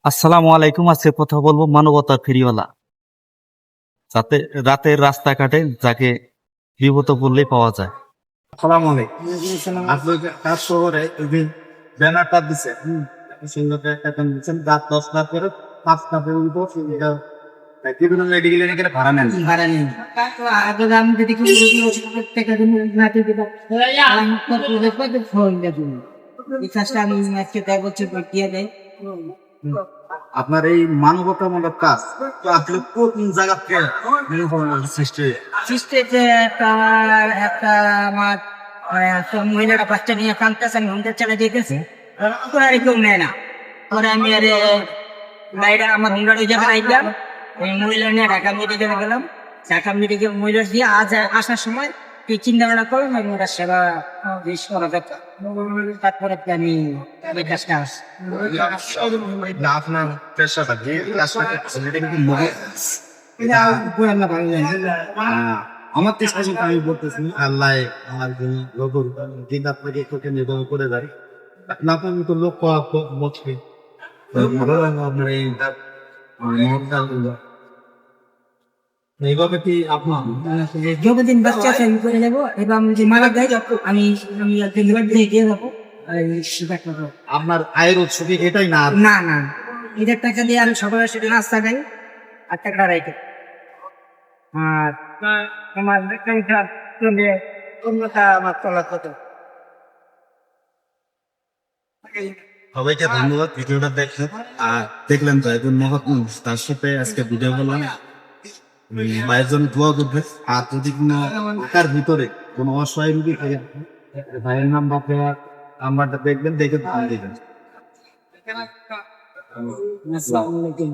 আসসালামু আলাইকুম। আজকে কথা বলবো মানবতার ফেরিওয়ালা, যাতে রাতের রাস্তাঘাটে যাকে বিপদ বললেই পাওয়া যায়। আসসালামু আলাইকুম। আপনি কাজ শহরে ব্যানারটা দিছে সুন্দর একটা দিচ্ছেন রাত 10টা করে 5টা পর্যন্ত বিভিন্ন মেডিকেলের এখানে ভাড়া নেন ভাড়া নেই। আগে আমি যদি কোনো রোগী ওষুধ টাকা দিয়ে নাতে দিতাম, আমি কত ফোন দেবো। এই কাজটা আমি আজকে 10 বছর পর দিয়ে দেয়। আপনার এই মানবতামূলক কাজ তো আসলে কোন জায়গা থেকে সৃষ্টি হয়? সৃষ্টিতে একটা আমার একটা মহিলাটা বাচ্চা নিয়ে কাঁদতেছে, আমি হোমটা চালা দিতেছি, ওরা আর কেউ নেয় না। পরে আমি আরে বাইরে আমার হোমটা যখন আইলাম, এই মহিলা নিয়ে ঢাকা মেডিকেলে গেলাম। ঢাকা মেডিকেল মহিলা দিয়ে আসার সময় এই চিন্তা ভাবনা করলাম আমি ওটা সেবা বেশ করা দরকার। তারপরে আমি এই কাজটা আসি। না, আপনার পেশাটা কি? কাজটা করছেন, এটা কিন্তু এটা পুরানো ভালো জানি। আমার চেষ্টা কিন্তু আমি বলতেছি আল্লাহ আমার লোকের দিন আপনাকে চোখে নির্ভর করে যায় না। আপনি তো লোক বলছে ভালো লাগলো আপনার এই এইভাবে কি আপনার যতদিন বাচ্চা আছে আমি করে নেবো, এবং আমি যদি মারা যাই আমি আমি একদিন দিয়ে যাবো। সেটা করবো। আপনার আয়ের উৎস কি এটাই না? না না, এদের টাকা দিয়ে আমি সকালে সেটা নাস্তা খাই আর টাকাটা রাখি। আর আমার চলে অন্যটা আমার চলার কথা। সবাইকে ধন্যবাদ ভিডিওটা দেখলেন। আর দেখলেন তো একজন মহাপুরুষ, তার সাথে আজকে ভিডিও করলাম। ভাইয়ের জন্য দোয়া করবে। আর যদি কোনো এলাকার ভিতরে কোনো অসহায় রুগী থাকে, ভাইয়ের নাম্বারটা দেখবেন, দেখে ফোন দিবেন। আসসালামু আলাইকুম।